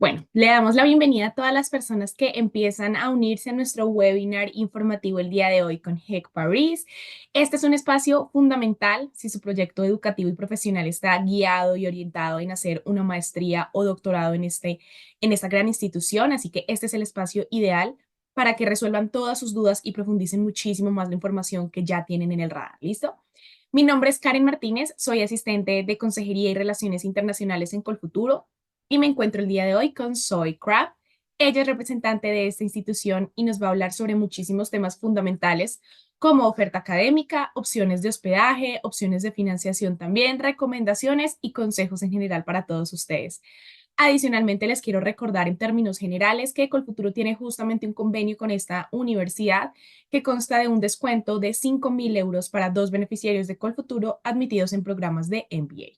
Bueno, le damos la bienvenida a todas las personas que empiezan a unirse a nuestro webinar informativo el día de hoy con HEC Paris. Este es un espacio fundamental si su proyecto educativo y profesional está guiado y orientado en hacer una maestría o doctorado en esta gran institución. Así que este es el espacio ideal para que resuelvan todas sus dudas y profundicen muchísimo más la información que ya tienen en el radar. ¿Listo? Mi nombre es Karen Martínez, soy asistente de Consejería y Relaciones Internacionales en Colfuturo y me encuentro el día de hoy con Zoe Crab. Ella es representante de esta institución y nos va a hablar sobre muchísimos temas fundamentales como oferta académica, opciones de hospedaje, opciones de financiación también, recomendaciones y consejos en general para todos ustedes. Adicionalmente, les quiero recordar en términos generales que Colfuturo tiene justamente un convenio con esta universidad que consta de un descuento de 5.000 euros para dos beneficiarios de Colfuturo admitidos en programas de MBA.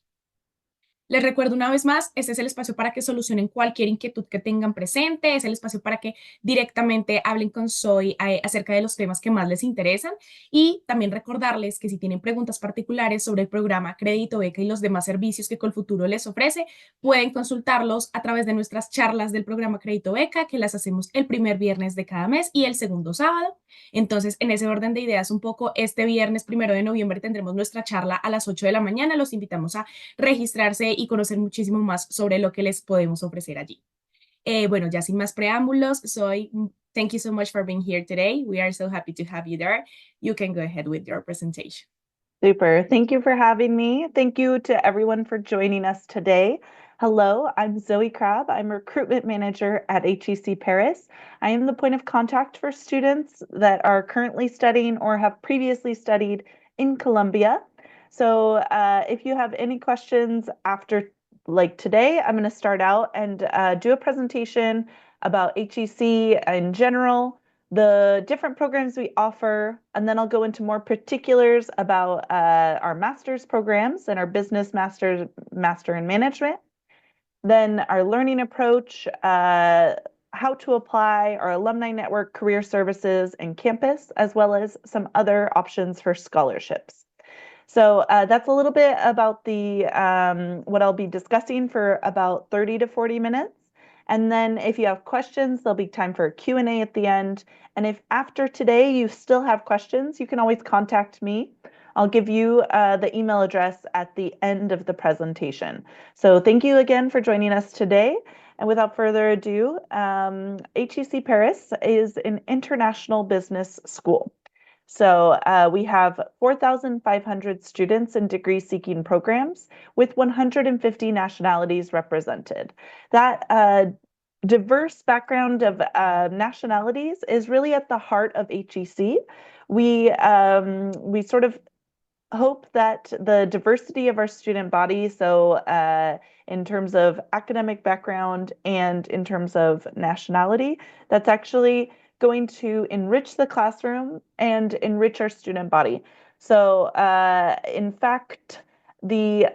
Les recuerdo una vez más, este es el espacio para que solucionen cualquier inquietud que tengan presente, es el espacio para que directamente hablen con Zoe acerca de los temas que más les interesan y también recordarles que si tienen preguntas particulares sobre el programa Crédito Beca y los demás servicios que Colfuturo les ofrece, pueden consultarlos a través de nuestras charlas del programa Crédito Beca, que las hacemos el primer viernes de cada mes y el segundo sábado. Entonces, en ese orden de ideas, un poco este viernes 1 de noviembre tendremos nuestra charla a las 8 de la mañana. Los invitamos a registrarse y conocer muchísimo más sobre lo que les podemos ofrecer allí. Bueno, ya sin más preámbulos, thank you so much for being here today. We are so happy to have you there. You can go ahead with your presentation. Super. Thank you for having me. Thank you to everyone for joining us today. Hello, I'm Zoe Crab. I'm recruitment manager at HEC Paris. I am the point of contact for students that are currently studying or have previously studied in Colombia. So if you have any questions after today, I'm going to start out and do a presentation about HEC in general, the different programs we offer, and then I'll go into more particulars about our master's programs and our business master in management, then our learning approach, how to apply, our alumni network, career services, and campus, as well as some other options for scholarships. So that's a little bit about the what I'll be discussing for about 30 to 40 minutes. And then if you have questions, there'll be time for a Q&A at the end. And if after today you still have questions, you can always contact me. I'll give you the email address at the end of the presentation. So thank you again for joining us today. And without further ado, HEC Paris is an international business school. So we have 4,500 students in degree-seeking programs with 150 nationalities represented. That diverse background of nationalities is really at the heart of HEC. We sort of hope that the diversity of our student body, so in terms of academic background and in terms of nationality, that's actually going to enrich the classroom and enrich our student body. So in fact, the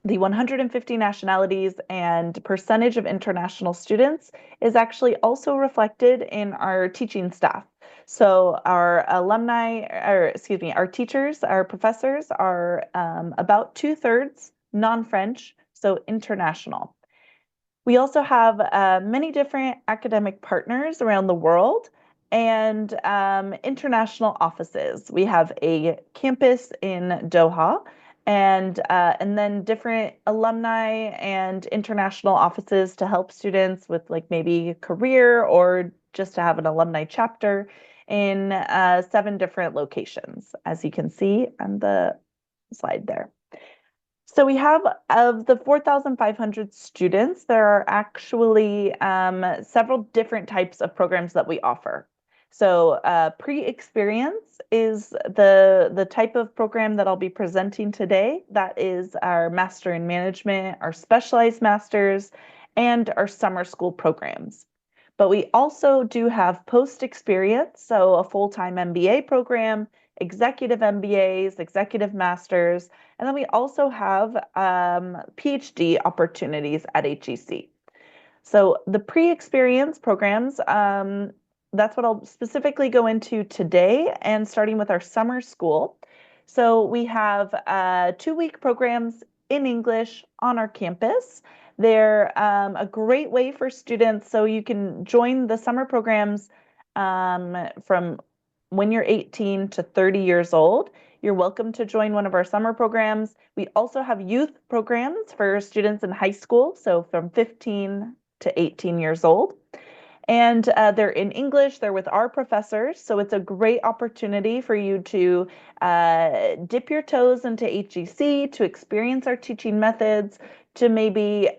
150 nationalities and percentage of international students is actually also reflected in our teaching staff. So our our teachers, our professors are about 2/3 non-French, so international. We also have many different academic partners around the world and international offices. We have a campus in Doha and then different alumni and international offices to help students with maybe career or just to have an alumni chapter in 7 different locations, as you can see on the slide there. So we have, of the 4,500 students, there are actually several different types of programs that we offer. So pre-experience is the type of program that I'll be presenting today. That is our Master in Management, our Specialized Masters, and our summer school programs. But we also do have post-experience, so a full-time MBA program, executive MBAs, executive masters, and then we also have PhD opportunities at HEC. So the pre-experience programs, that's what I'll specifically go into today, and starting with our summer school. So we have 2-week programs in English on our campus They're a great way for students, so you can join the summer programs from when you're 18 to 30 years old. You're welcome to join one of our summer programs. We also have youth programs for students in high school, so from 15 to 18 years old. And they're in English, they're with our professors, so it's a great opportunity for you to dip your toes into HEC, to experience our teaching methods, to maybe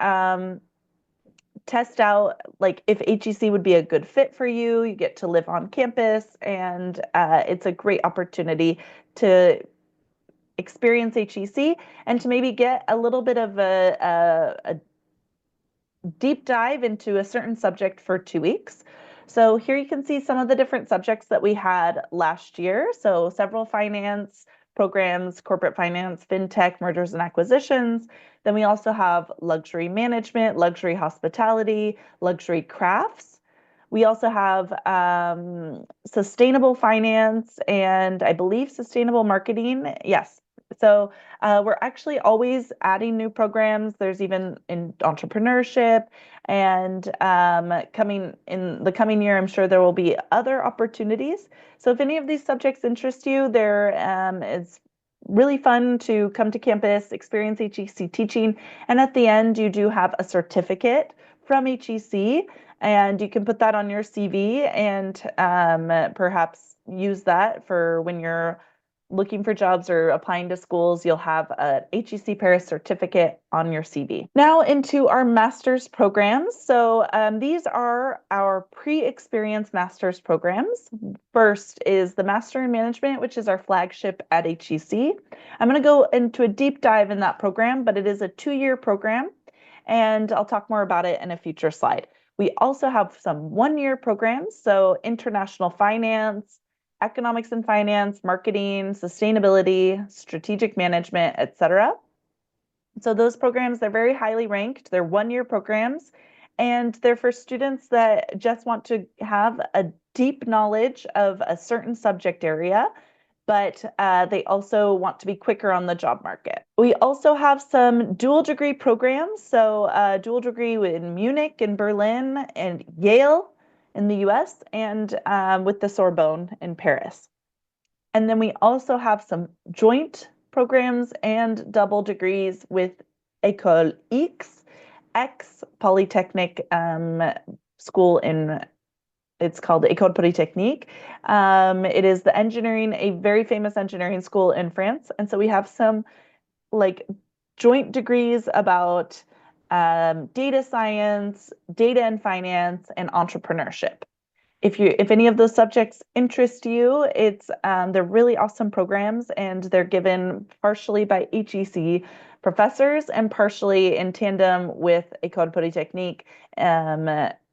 test out like if HEC would be a good fit for you. You get to live on campus, and it's a great opportunity to experience HEC and to maybe get a little bit of a deep dive into a certain subject for 2 weeks. So here you can see some of the different subjects that we had last year. So several finance programs, corporate finance, fintech, mergers and acquisitions. Then we also have luxury management, luxury hospitality, luxury crafts. We also have sustainable finance and I believe sustainable marketing. Yes. So we're actually always adding new programs. There's even in entrepreneurship, and coming in the coming year, I'm sure there will be other opportunities. So if any of these subjects interest you, it's really fun to come to campus, experience HEC teaching, and at the end, you do have a certificate from HEC, and you can put that on your CV and perhaps use that for when you're looking for jobs or applying to schools. You'll have a HEC Paris certificate on your CV. Now into our master's programs. So these are our pre-experience master's programs. First is the Master in Management, which is our flagship at HEC. I'm going to go into a deep dive in that program, but it is a 2-year program, and I'll talk more about it in a future slide. We also have some 1-year programs, so international finance, economics and finance, marketing, sustainability, strategic management, etc. So those programs, they're very highly ranked. They're 1-year programs, and they're for students that just want to have a deep knowledge of a certain subject area, but they also want to be quicker on the job market. We also have some dual degree programs. So dual degree in Munich and Berlin and Yale in the US, and with the Sorbonne in Paris. And then we also have some joint programs and double degrees with École X Polytechnic school in, it's called École Polytechnique. It is the engineering, a very famous engineering school in France. And so we have some like joint degrees about data science, data and finance, and entrepreneurship. If any of those subjects interest you, they're really awesome programs, and they're given partially by HEC professors and partially in tandem with École Polytechnique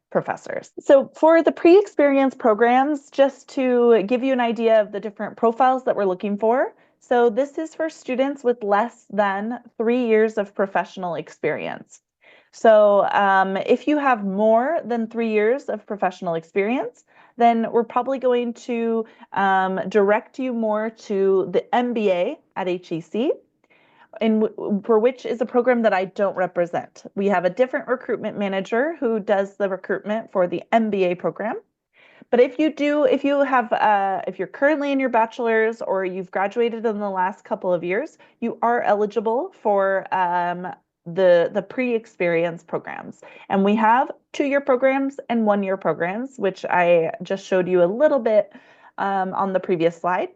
professors. So for the pre-experience programs, just to give you an idea of the different profiles that we're looking for. So this is for students with less than 3 years of professional experience. So if you have more than 3 years of professional experience, then we're probably going to direct you more to the MBA at HEC, for which is a program that I don't represent. We have a different recruitment manager who does the recruitment for the MBA program. But if you're currently in your bachelor's or you've graduated in the last couple of years, you are eligible for the pre-experience programs. And we have 2-year programs and 1-year programs, which I just showed you a little bit on the previous slide.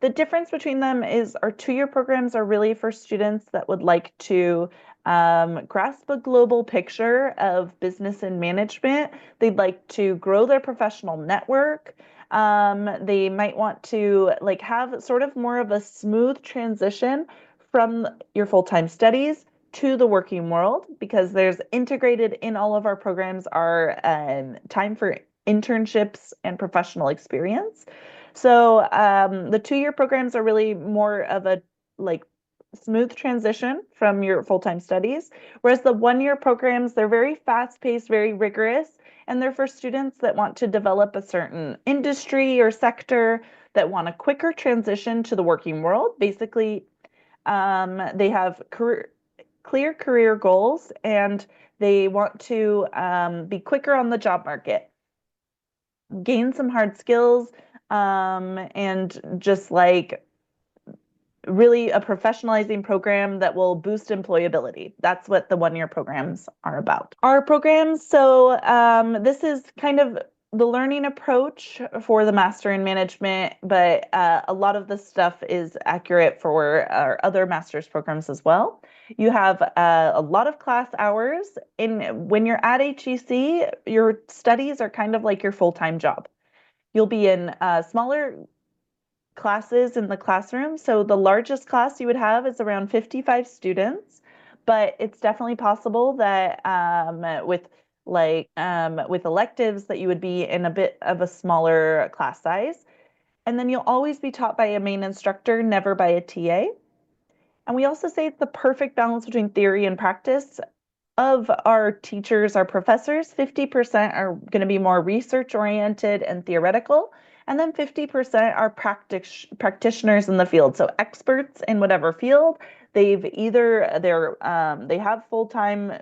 The difference between them is our 2-year programs are really for students that would like to grasp a global picture of business and management. They'd like to grow their professional network. They might want to have sort of more of a smooth transition from your full-time studies to the working world, because there's integrated in all of our programs are time for internships and professional experience. So the 2-year programs are really more of a smooth transition from your full-time studies, whereas the 1-year programs, they're very fast-paced, very rigorous, and they're for students that want to develop a certain industry or sector, that want a quicker transition to the working world. Basically, they have clear career goals, and they want to be quicker on the job market, gain some hard skills, and just like really a professionalizing program that will boost employability. That's what the one-year programs are about. Our programs, so this is kind of the learning approach for the Master in Management, but a lot of the stuff is accurate for our other master's programs as well. You have a lot of class hours. When you're at HEC, your studies are kind of like your full-time job. You'll be in smaller classes in the classroom. So the largest class you would have is around 55 students, but it's definitely possible that with electives that you would be in a bit of a smaller class size. And then you'll always be taught by a main instructor, never by a TA. And we also say it's the perfect balance between theory and practice. Of our teachers, our professors, 50% are going to be more research oriented and theoretical, and then 50% are practitioners in the field. So experts in whatever field. They have full-time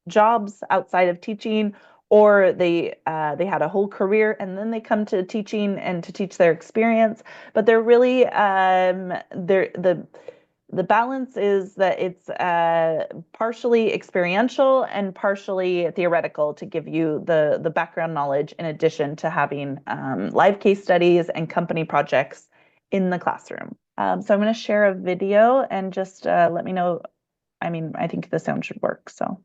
jobs outside of teaching, or they had a whole career and then they come to teaching and to teach their experience. But they're really the balance is that it's partially experiential and partially theoretical to give you the background knowledge, in addition to having live case studies and company projects in the classroom. So I'm going to share a video and just let me know. I think the sound should work. So.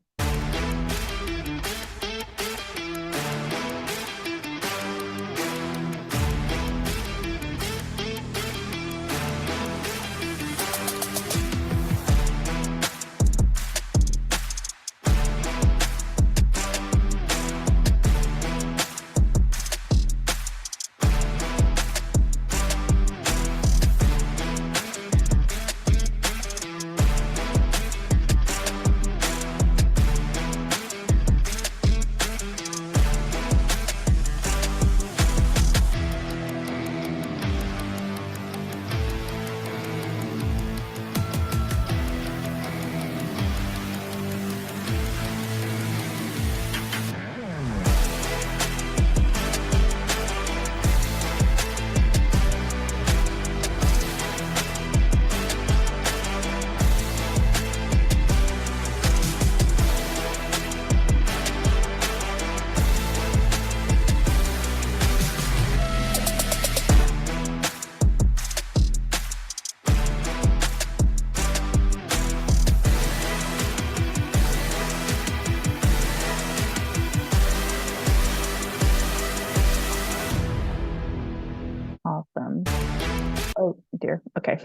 Awesome. Oh dear. Okay.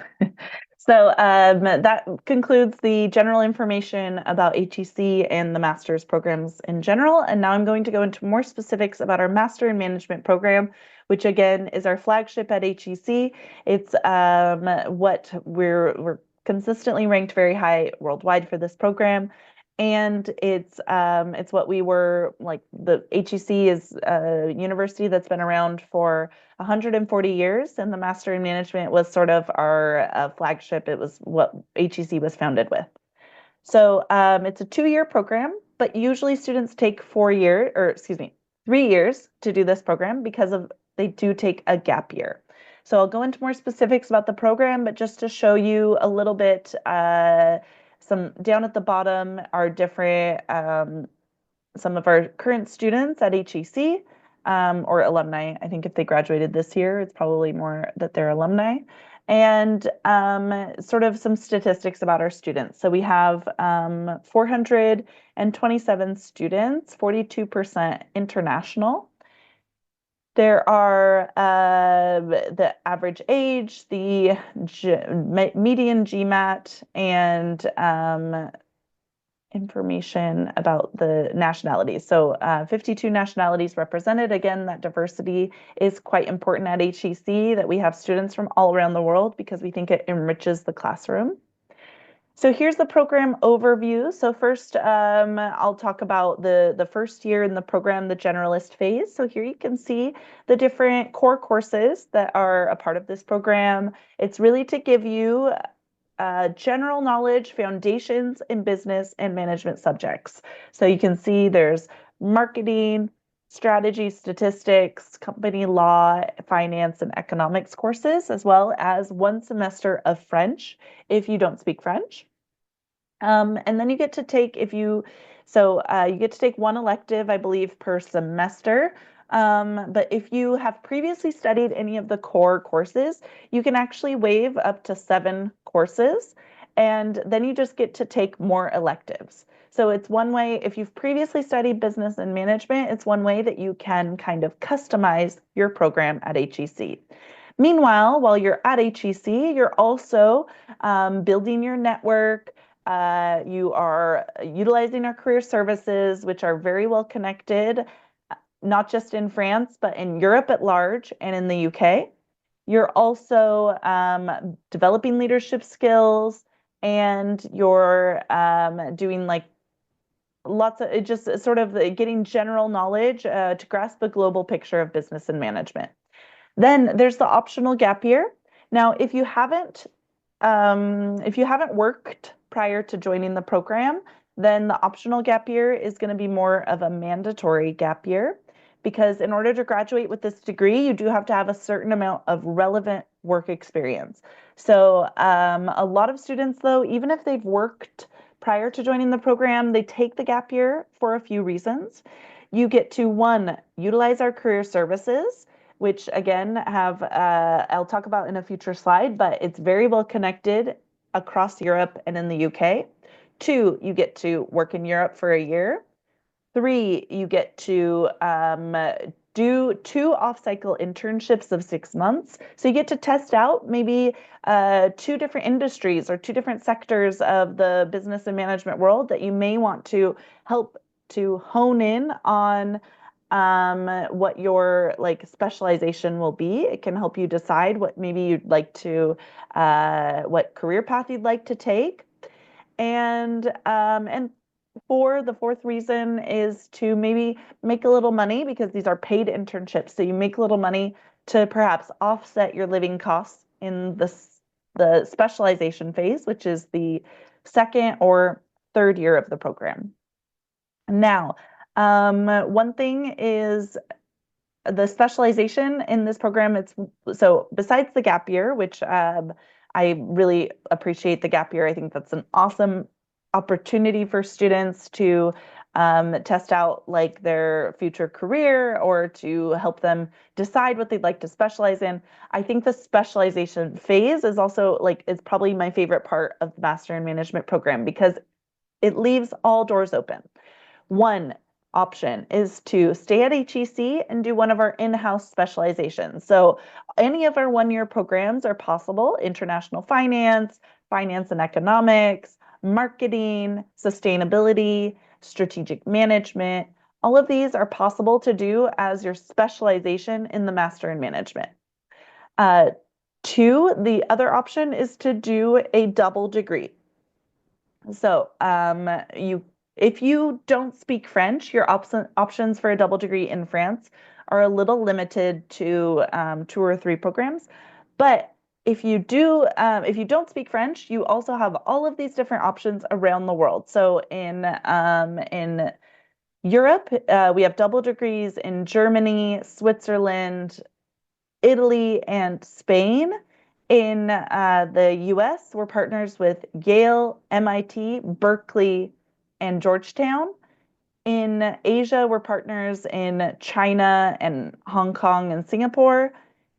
So that concludes the general information about HEC and the master's programs in general. And now I'm going to go into more specifics about our Master in Management program, which again is our flagship at HEC. It's what we're consistently ranked very high worldwide for this program. And it's what we were like. The HEC is a university that's been around for 140 years, and the Master in Management was sort of our flagship. It was what HEC was founded with. So it's a 2-year program, but usually students take 3 years to do this program because they do take a gap year. So I'll go into more specifics about the program, but just to show you a little bit, some down at the bottom are different, some of our current students at HEC, or alumni. I think if they graduated this year, it's probably more that they're alumni. And sort of some statistics about our students. So we have 427 students, 42% international. There are the average age, the median GMAT, and information about the nationalities. So 52 nationalities represented. Again, that diversity is quite important at HEC, that we have students from all around the world, because we think it enriches the classroom. So here's the program overview. So first, I'll talk about the first year in the program, the generalist phase. So here you can see the different core courses that are a part of this program. It's really to give you general knowledge, foundations in business and management subjects. So you can see there's marketing, strategy, statistics, company law, finance, and economics courses, as well as 1 semester of French if you don't speak French. And then you get to take, you get to take 1 elective, I believe, per semester. But if you have previously studied any of the core courses, you can actually waive up to 7 courses, and then you just get to take more electives. So it's one way, if you've previously studied business and management, it's one way that you can kind of customize your program at HEC. Meanwhile, while you're at HEC, you're also building your network. You are utilizing our career services, which are very well connected, not just in France, but in Europe at large and in the UK. You're also developing leadership skills, and you're doing like lots of just sort of getting general knowledge to grasp a global picture of business and management. Then there's the optional gap year. Now, if you haven't worked prior to joining the program, then the optional gap year is going to be more of a mandatory gap year, because in order to graduate with this degree, you do have to have a certain amount of relevant work experience. So a lot of students, though, even if they've worked prior to joining the program, they take the gap year for a few reasons. You get to, 1, utilize our career services, which again I'll talk about in a future slide, but it's very well connected across Europe and in the UK. 2, you get to work in Europe for a year. 3, you get to do 2 off-cycle internships of 6 months. So you get to test out maybe 2 different industries or 2 different sectors of the business and management world that you may want to help to hone in on what your specialization will be. It can help you decide what maybe you'd like to, what career path you'd like to take. And for the 4th reason is to maybe make a little money, because these are paid internships. So you make a little money to perhaps offset your living costs in the specialization phase, which is the 2nd or 3rd year of the program. Now, one thing is the specialization in this program. So besides the gap year, which I really appreciate the gap year. I think that's an awesome opportunity for students to test out their future career, or to help them decide what they'd like to specialize in. I think the specialization phase is also is probably my favorite part of the Master in Management program, because it leaves all doors open. One option is to stay at HEC and do one of our in-house specializations. So any of our 1-year programs are possible: international finance, finance and economics, marketing, sustainability, strategic management. All of these are possible to do as your specialization in the Master in Management. 2, the other option is to do a double degree. So if you don't speak French, your options for a double degree in France are a little limited to 2 or 3 programs. But if you don't speak French, you also have all of these different options around the world. So in Europe, we have double degrees in Germany, Switzerland, Italy, and Spain. In the US, we're partners with Yale, MIT, Berkeley, and Georgetown. In Asia, we're partners in China and Hong Kong and Singapore.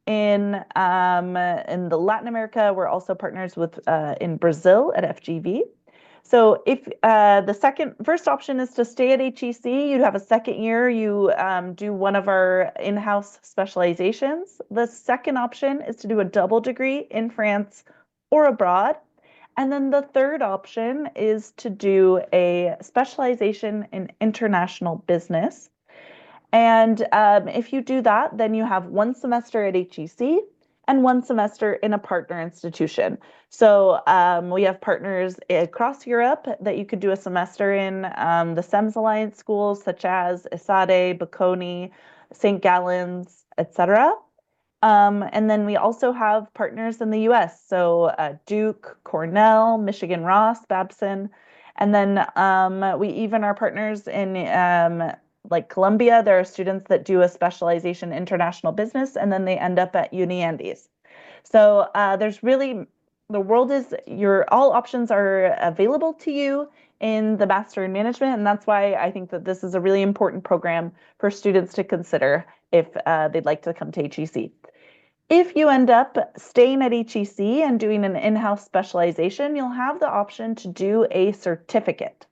In the Latin America, we're also partners with in Brazil at FGV. So if the first option is to stay at HEC, you'd have a 2nd year, you do one of our in-house specializations. The 2nd option is to do a double degree in France or abroad. And then the 3rd option is to do a specialization in international business. And if you do that, then you have 1 semester at HEC and 1 semester in a partner institution. So we have partners across Europe that you could do a semester in, the SEMS Alliance schools such as ESADE, Bocconi, St. Gallen's, etc. And then we also have partners in the US, so Duke, Cornell, Michigan Ross, Babson. And then we even are partners in like Columbia. There are students that do a specialization in international business, and then they end up at Uni Andes. So there's really, the world is, all options are available to you in the Master in Management, and that's why I think that this is a really important program for students to consider if they'd like to come to HEC. If you end up staying at HEC and doing an in-house specialization, you'll have the option to do a certificate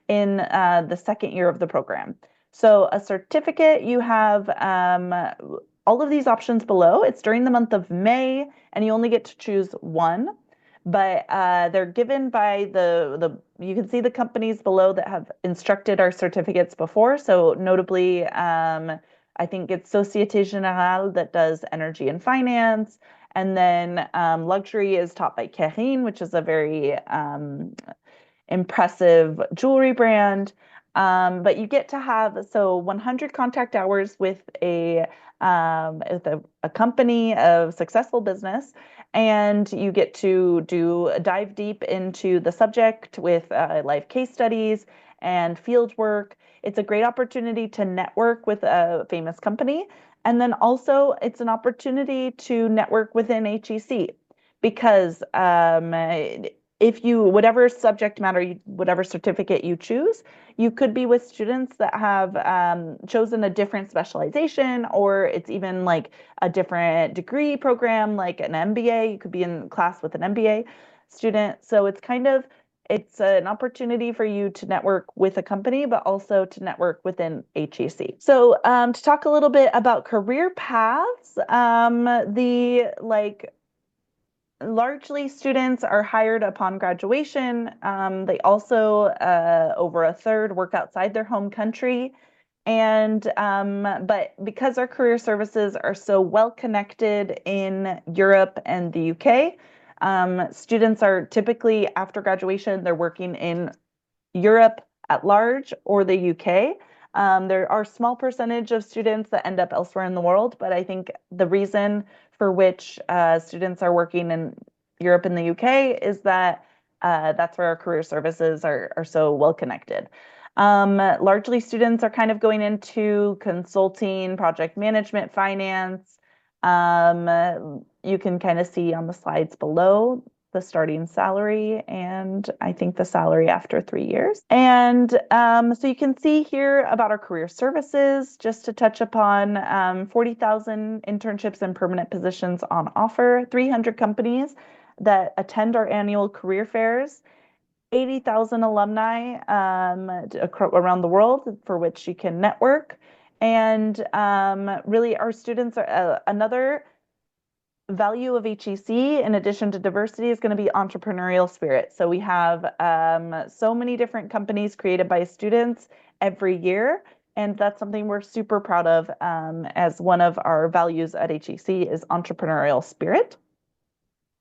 in the second year of the program. So a certificate, you have all of these options below. It's during the month of May, and you only get to choose one. But they're given by you can see the companies below that have instructed our certificates before. So notably, I think it's Société Générale that does energy and finance. And then luxury is taught by Kering, which is a very impressive jewelry brand. But you get to have 100 contact hours with a company of successful business, and you get to dive deep into the subject with live case studies and field work. It's a great opportunity to network with a famous company, and then also it's an opportunity to network within HEC because if you, whatever subject matter, whatever certificate you choose, you could be with students that have chosen a different specialization, or it's even like a different degree program, like an MBA. You could be in class with an MBA student. So it's it's an opportunity for you to network with a company, but also to network within HEC. So to talk a little bit about career paths, largely students are hired upon graduation. They also, over a third, work outside their home country. And but because our career services are so well connected in Europe and the UK, students are typically, after graduation, they're working in Europe at large or the UK. There are a small percentage of students that end up elsewhere in the world, but I think the reason for which students are working in Europe and the UK is that that's where our career services are so well connected. Largely students are kind of going into consulting, project management, finance. You can kind of see on the slides below the starting salary and I think the salary after 3 years. And so you can see here about our career services, just to touch upon 40,000 internships and permanent positions on offer, 300 companies that attend our annual career fairs, 80,000 alumni around the world for which you can network. And really our students are another value of HEC, in addition to diversity, is going to be entrepreneurial spirit. So we have so many different companies created by students every year, and that's something we're super proud of as one of our values at HEC is entrepreneurial spirit.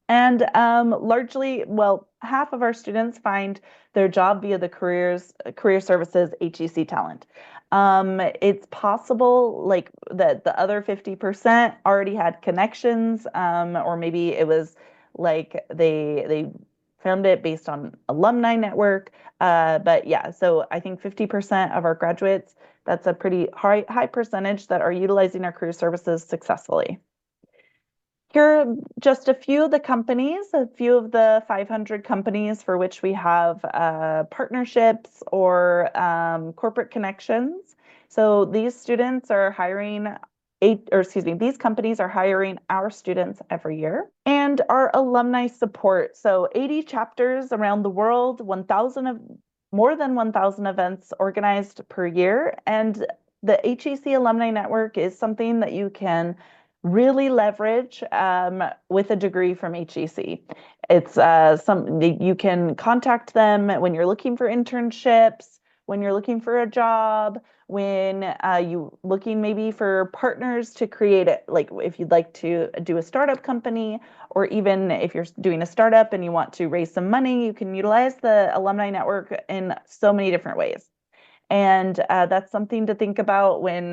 And largely, well, half of our students find their job via the career services HEC talent. It's possible like that the other 50% already had connections, or maybe it was like they found it based on alumni network. But yeah, so I think 50% of our graduates, that's a pretty high percentage that are utilizing our career services successfully. Here are just a few of the companies, a few of the 500 companies for which we have partnerships or corporate connections. So these students are hiring these companies are hiring our students every year. And our alumni support. So 80 chapters around the world, more than 1,000 events organized per year. And the HEC Alumni Network is something that you can really leverage with a degree from HEC. It's you can contact them when you're looking for internships, when you're looking for a job, when you looking maybe for partners to create it, like if you'd like to do a startup company, or even if you're doing a startup and you want to raise some money, you can utilize the alumni network in so many different ways. And that's something to think about when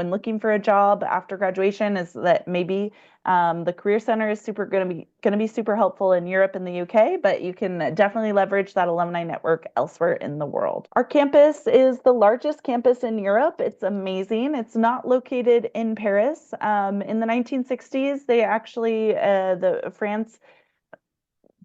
looking for a job after graduation, is that maybe the Career Center is going to be super helpful in Europe and the UK, but you can definitely leverage that alumni network elsewhere in the world. Our campus is the largest campus in Europe. It's amazing. It's not located in Paris. In the 1960s, they actually France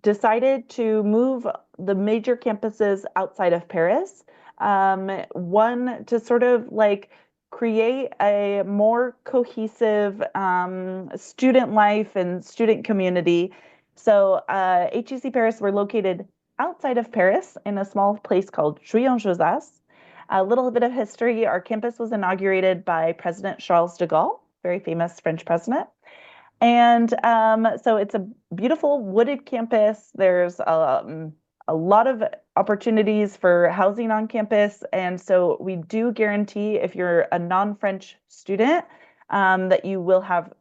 decided to move the major campuses outside of Paris. One, to sort of like create a more cohesive student life and student community. So HEC Paris were located outside of Paris in a small place called Jouy-en-Josas. A little bit of history: our campus was inaugurated by President Charles de Gaulle, very famous French president. And so it's a beautiful wooded campus. There's a lot of opportunities for housing on campus. And so we do guarantee, if you're a non-French student, that you will have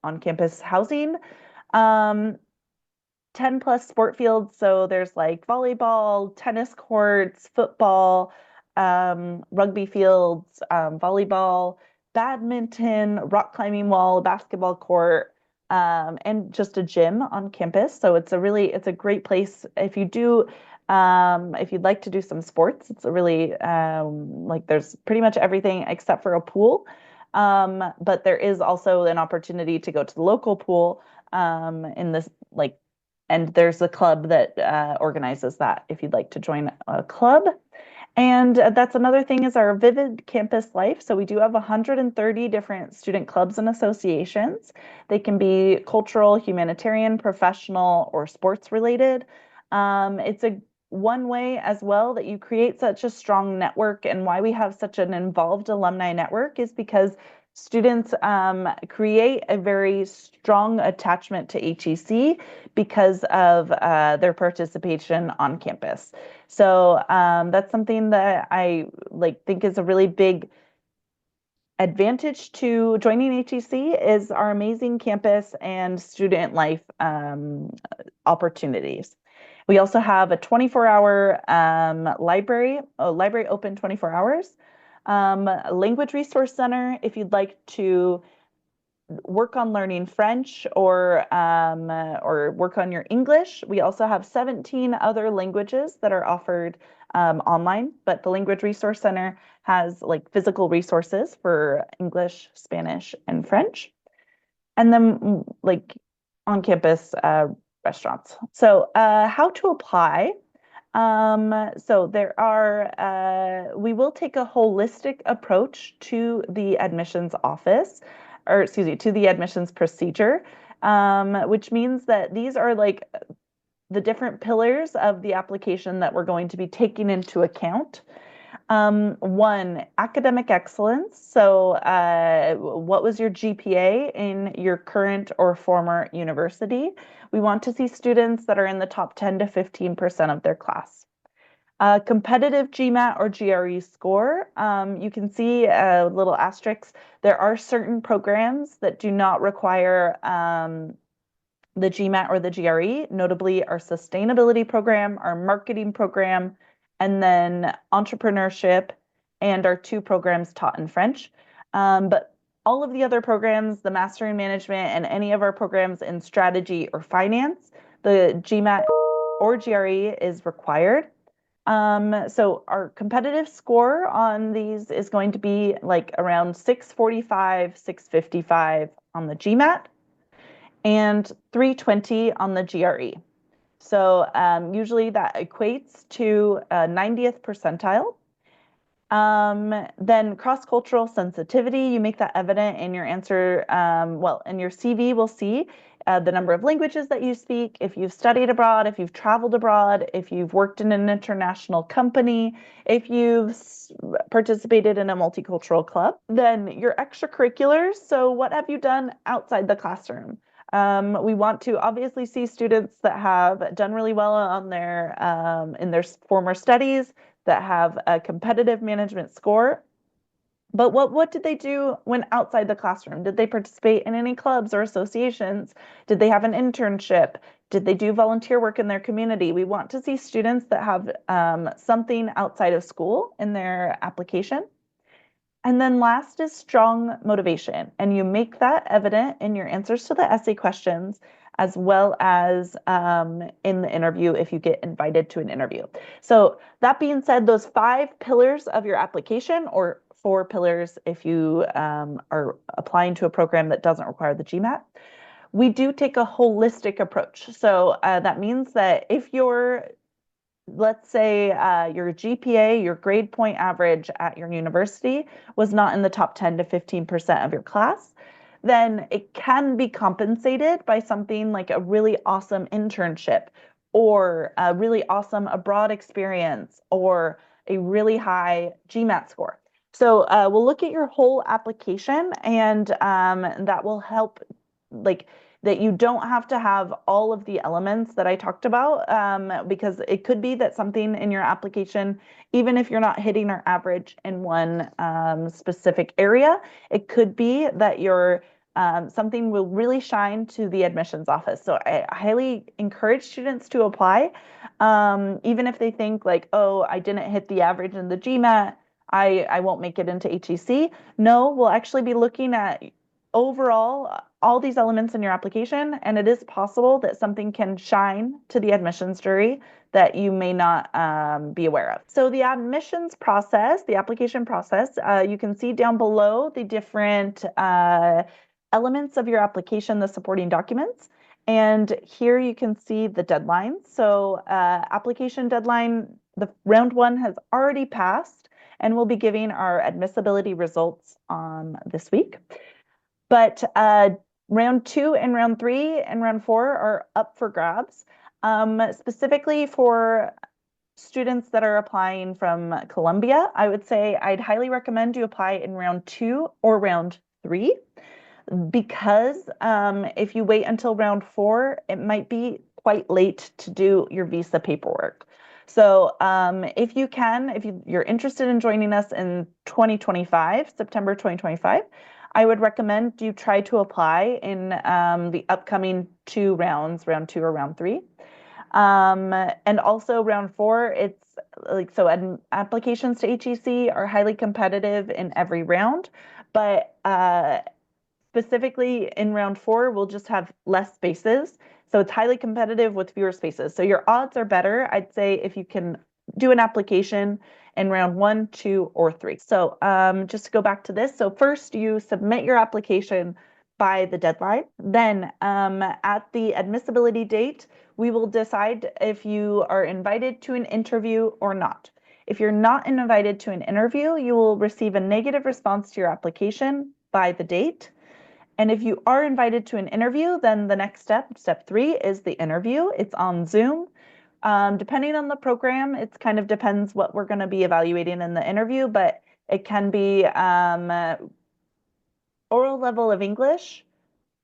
on-campus housing. 10 plus sport fields. So there's like volleyball, tennis courts, football, rugby fields, volleyball, badminton, rock climbing wall, basketball court, and just a gym on campus. So it's a great place if you do, if you'd like to do some sports. It's a really, like, there's pretty much everything except for a pool. But there is also an opportunity to go to the local pool, in this, like, and there's a club that organizes that if you'd like to join a club. And that's another thing, is our vivid campus life. So we do have 130 different student clubs and associations. They can be cultural, humanitarian, professional, or sports related. It's a one way as well that you create such a strong network, and why we have such an involved alumni network is because students create a very strong attachment to HEC because of their participation on campus. So that's something that I think is a really big advantage to joining HEC, is our amazing campus and student life opportunities. We also have a 24-hour library open 24 hours. Language resource center, if you'd like to work on learning French or work on your English. We also have 17 other languages that are offered online, but the Language Resource Center has like physical resources for English, Spanish, and French. And then like on-campus restaurants. So how to apply? So there are, we will take a holistic approach to the admissions office, or excuse me, to the admissions procedure, which means that these are like the different pillars of the application that we're going to be taking into account. One, academic excellence. So what was your GPA in your current or former university? We want to see students that are in the top 10 to 15% of their class. Competitive GMAT or GRE score. You can see a little asterisk. There are certain programs that do not require the GMAT or the GRE, notably our sustainability program, our marketing program, and then entrepreneurship, and our 2 programs taught in French. But all of the other programs, the Master in Management and any of our programs in strategy or finance, the GMAT or GRE is required. So our competitive score on these is going to be like around 645, 655 on the GMAT, and 320 on the GRE. So usually that equates to a 90th percentile. Then cross-cultural sensitivity, you make that evident in your answer. Well, in your CV, we'll see the number of languages that you speak, if you've studied abroad, if you've traveled abroad, if you've worked in an international company, if you've participated in a multicultural club. Then your extracurriculars, so what have you done outside the classroom? We want to obviously see students that have done really well on their in their former studies, that have a competitive management score. But what did they do when outside the classroom? Did they participate in any clubs or associations? Did they have an internship? Did they do volunteer work in their community? We want to see students that have something outside of school in their application. And then last is strong motivation. And you make that evident in your answers to the essay questions, as well as in the interview if you get invited to an interview. So that being said, those 5 pillars of your application, or 4 pillars if you are applying to a program that doesn't require the GMAT, we do take a holistic approach. So that means that if you're, let's say your GPA, your grade point average at your university was not in the top 10 to 15% of your class, then it can be compensated by something like a really awesome internship or a really awesome abroad experience or a really high GMAT score. So we'll look at your whole application, and that will help, like, that you don't have to have all of the elements that I talked about, because it could be that something in your application, even if you're not hitting our average in one specific area, it could be that your something will really shine to the admissions office. So I highly encourage students to apply, even if they think like, oh, I didn't hit the average in the GMAT, I won't make it into HEC. No, we'll actually be looking at overall all these elements in your application, and it is possible that something can shine to the admissions jury that you may not be aware of. So the admissions process, the application process, you can see down below the different elements of your application, the supporting documents. And here you can see the deadlines. So application deadline, the round 1 has already passed, and we'll be giving our admissibility results this week. But round 2 and round 3 and round 4 are up for grabs, specifically for students that are applying from Columbia. I would say I'd highly recommend you apply in round 2 or round 3, because if you wait until round 4, it might be quite late to do your visa paperwork. So if you can, if you're interested in joining us in 2025, September 2025, I would recommend you try to apply in the upcoming 2 rounds, round 2 or round 3. And also round 4, it's like, so applications to HEC are highly competitive in every round, but specifically in round 4, we'll just have less spaces. So it's highly competitive with fewer spaces. So your odds are better, I'd say, if you can do an application in round 1, 2, or 3. So just to go back to this. So first you submit your application by the deadline. Then at the admissibility date, we will decide if you are invited to an interview or not. If you're not invited to an interview, you will receive a negative response to your application by the date. And if you are invited to an interview, then the next step, step 3, is the interview. It's on Zoom. Depending on the program, it kind of depends what we're going to be evaluating in the interview, but it can be oral level of English,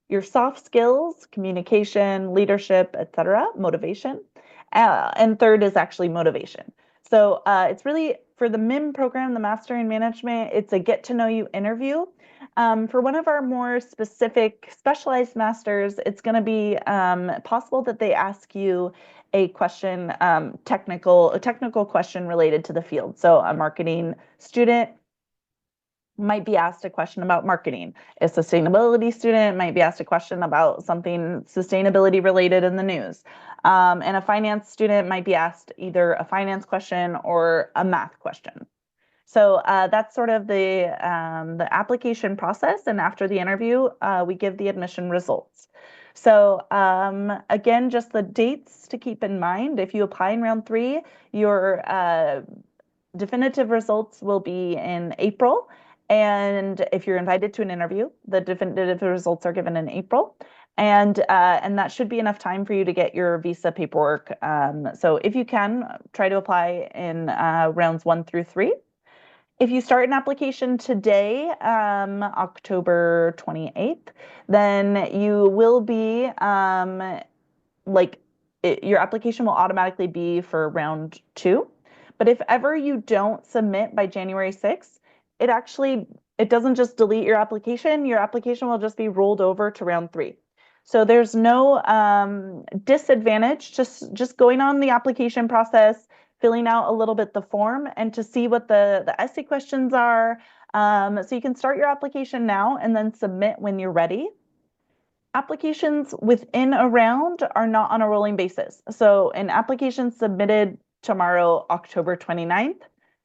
your soft skills, communication, leadership, etc., motivation. And third is actually motivation. So it's really, for the MIM program, the Master in Management, it's a get to know you interview. For one of our more specific specialized masters, it's going to be possible that they ask you a question, a technical question related to the field. So a marketing student might be asked a question about marketing. A sustainability student might be asked a question about something sustainability related in the news. And a finance student might be asked either a finance question or a math question. So that's sort of the application process. And after the interview, we give the admission results. So again, just the dates to keep in mind. If you apply in round 3, your definitive results will be in April. And if you're invited to an interview, the definitive results are given in April. And that should be enough time for you to get your visa paperwork. So if you can, try to apply in rounds 1 through 3. If you start an application today, October 28th, then you will be your application will automatically be for round 2. But if ever you don't submit by January 6th, it actually It doesn't just delete your application will just be rolled over to round 3. So there's no disadvantage, just going on the application process, filling out a little bit the form, and to see what the essay questions are. So you can start your application now and then submit when you're ready. Applications within a round are not on a rolling basis. So an application submitted tomorrow, October 29th,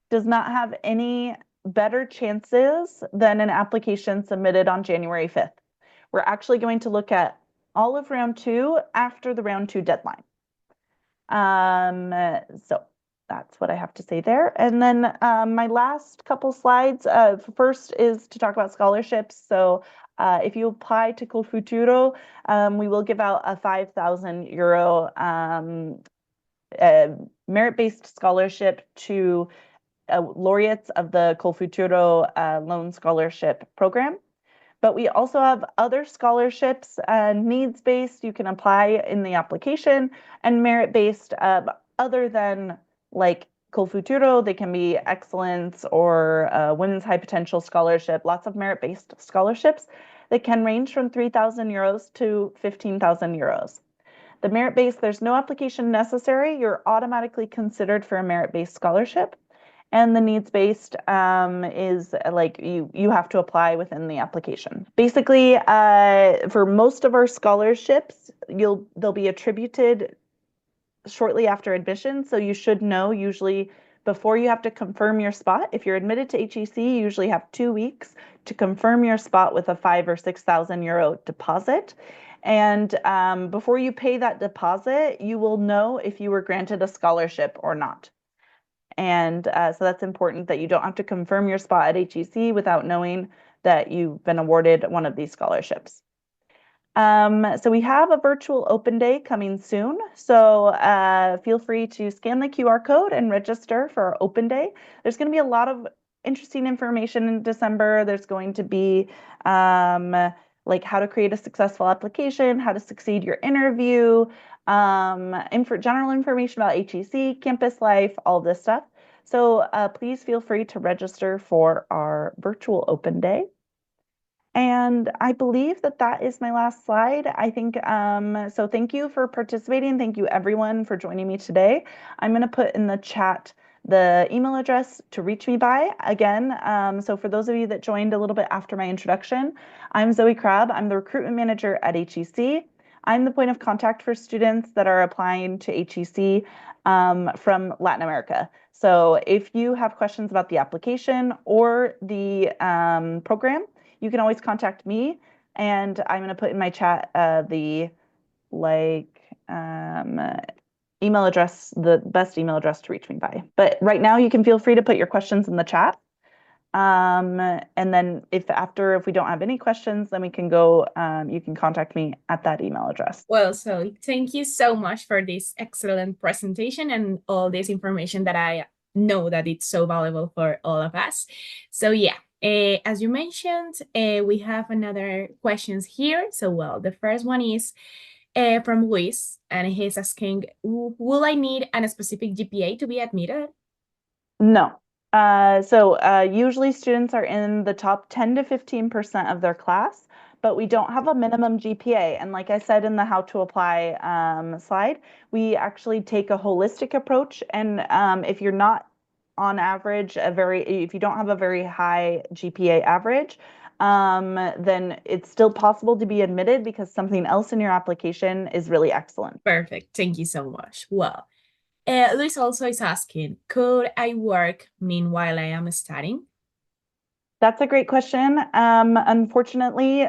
does not have any better chances than an application submitted on January 5th. We're actually going to look at all of round 2 after the round 2 deadline. So that's what I have to say there. And then my last couple slides, first is to talk about scholarships. So if you apply to Futuro, we will give out a 5,000 euro merit-based scholarship to laureates of the Futuro Loan Scholarship Program. But we also have other scholarships, needs-based, you can apply in the application, and merit-based, other than like Futuro, they can be excellence or women's high potential scholarship, lots of merit-based scholarships that can range from 3,000 euros to 15,000 euros. The merit-based, there's no application necessary. You're automatically considered for a merit-based scholarship. And the needs-based is like you have to apply within the application. Basically, for most of our scholarships, they'll be attributed shortly after admission. So you should know usually before you have to confirm your spot. If you're admitted to HEC, you usually have 2 weeks to confirm your spot with a 5,000 or 6,000 euro deposit. And before you pay that deposit, you will know if you were granted a scholarship or not. And so that's important that you don't have to confirm your spot at HEC without knowing that you've been awarded one of these scholarships. So we have a virtual open day coming soon. So feel free to scan the QR code and register for our open day. There's going to be a lot of interesting information in December. There's going to be like how to create a successful application, how to succeed your interview, general information about HEC, campus life, all this stuff. So please feel free to register for our virtual open day. And I believe that is my last slide. I think, so thank you for participating. Thank you everyone for joining me today. I'm going to put in the chat the email address to reach me by again. So for those of you that joined a little bit after my introduction, I'm Zoe Crabb. I'm the recruitment manager at HEC. I'm the point of contact for students that are applying to HEC from Latin America. So if you have questions about the application or the program, you can always contact me, and I'm going to put in my chat the email address, the best email address to reach me by. But right now, you can feel free to put your questions in the chat. And then if we don't have any questions, then we can go, you can contact me at that email address. Well, so thank you so much for this excellent presentation and all this information that I know that it's so valuable for all of us. So yeah, as you mentioned, we have another questions here. So well, the first one is from Luis, and he's asking, will I need a specific GPA to be admitted? No. Usually students are in the top 10 to 15% of their class, but we don't have a minimum GPA. And like I said in the how to apply slide, we actually take a holistic approach. And if you're not on average, if you don't have a very high GPA average, then it's still possible to be admitted because something else in your application is really excellent. Perfect. Thank you so much. Well, Luis also is asking, could I work meanwhile I am studying? That's a great question. Unfortunately,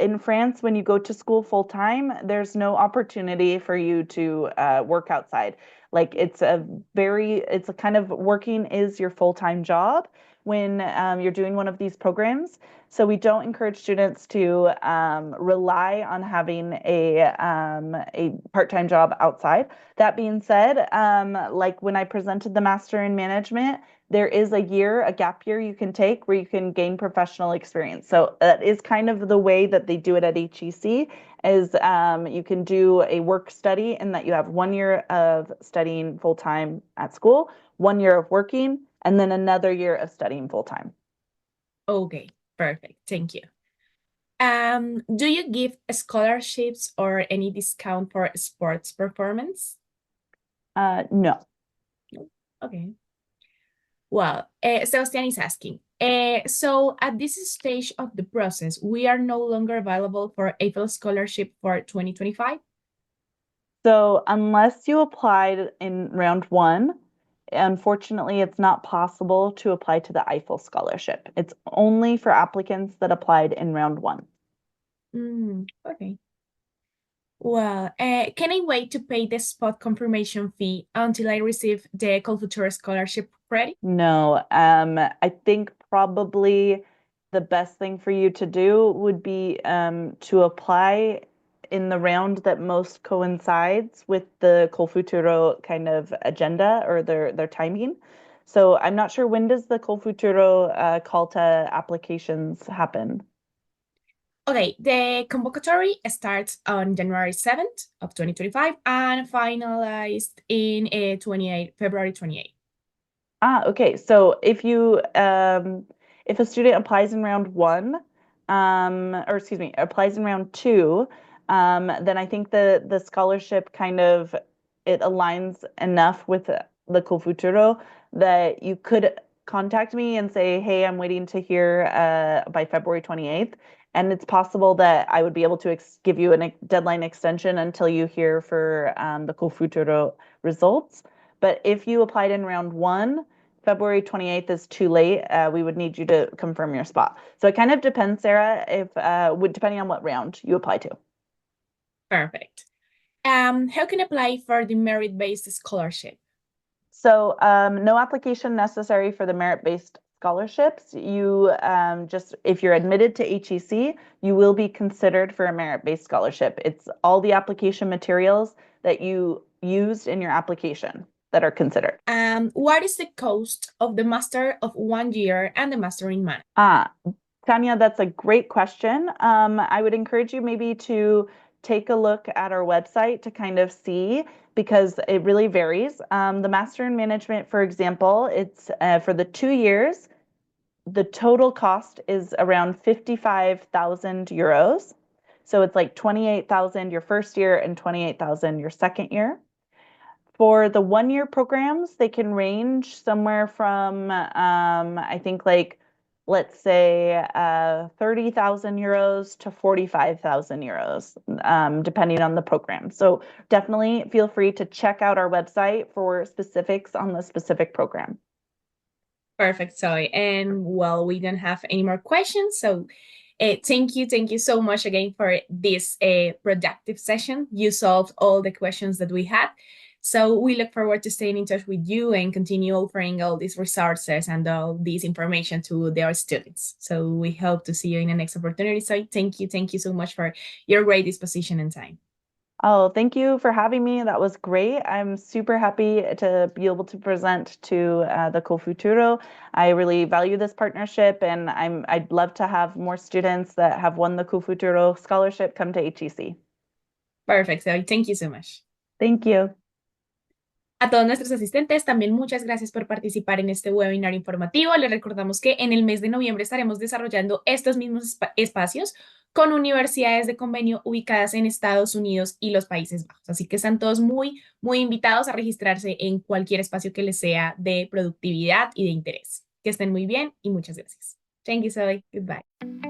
in France, when you go to school full time, there's no opportunity for you to work outside. It's a kind of working is your full-time job when you're doing one of these programs. So we don't encourage students to rely on having a part-time job outside. That being said, like when I presented the Master in Management, there is a gap year you can take where you can gain professional experience. So that is kind of the way that they do it at HEC, is you can do a work study in that you have 1 year of studying full-time at school, 1 year of working, and then another year of studying full-time. Okay, perfect. Thank you. Do you give scholarships or any discount for sports performance? No. No. Okay. Well, Sebastian is asking. So at this stage of the process, we are no longer available for AFL scholarship for 2025? So unless you applied in round one, unfortunately, it's not possible to apply to the Eiffel Scholarship. It's only for applicants that applied in round one. Okay. Well, can I wait to pay the spot confirmation fee until I receive the Cultura scholarship credit? No, I think probably the best thing for you to do would be to apply in the round that most coincides with the Colfuturo kind of agenda or their timing. So I'm not sure, when does the Colfuturo call to applications happen? Okay, the convocatory starts on January 7th of 2025 and finalized in February 28th. Okay. So if a student applies in round one, or excuse me, applies in round two, then I think the scholarship kind of it aligns enough with the Cofuturo that you could contact me and say, hey, I'm waiting to hear by February 28th. And it's possible that I would be able to give you a deadline extension until you hear for the Cofuturo results. But if you applied in round one, February 28th is too late. We would need you to confirm your spot. So it kind of depends, Sarah, if depending on what round you apply to. Perfect. How can I apply for the merit-based scholarship? So no application necessary for the merit-based scholarships. You just, if you're admitted to HEC, you will be considered for a merit-based scholarship. It's all the application materials that you used in your application that are considered. What is the cost of the master of 1 year and the master in management? Tanya, that's a great question. I would encourage you maybe to take a look at our website to kind of see, because it really varies. The Master in Management, for example, it's for the 2 years, the total cost is around 55,000 euros. So it's like 28,000 your first year and 28,000 your second year. For the 1 year programs, they can range somewhere from, I think, like, let's say 30,000 euros to 45,000 euros, depending on the program. So definitely feel free to check out our website for specifics on the specific program. Perfect, Zoe. And well, we don't have any more questions. So thank you so much again for this productive session. You solved all the questions that we had. So we look forward to staying in touch with you and continue offering all these resources and all this information to their students. So we hope to see you in the next opportunity. So thank you so much for your great disposition and time. Oh, thank you for having me. That was great. I'm super happy to be able to present to the Cofuturo. I really value this partnership, and I'd love to have more students that have won the Cofuturo scholarship come to HEC. Perfect. So thank you so much. Thank you. A todos nuestros asistentes, también muchas gracias por participar en este webinar informativo. Les recordamos que en el mes de noviembre estaremos desarrollando estos mismos espacios con universidades de convenio ubicadas en Estados Unidos y los Países Bajos. Así que están todos muy invitados a registrarse en cualquier espacio que les sea de productividad y de interés. Que estén muy bien y muchas gracias. Thank you, Zoe. Goodbye.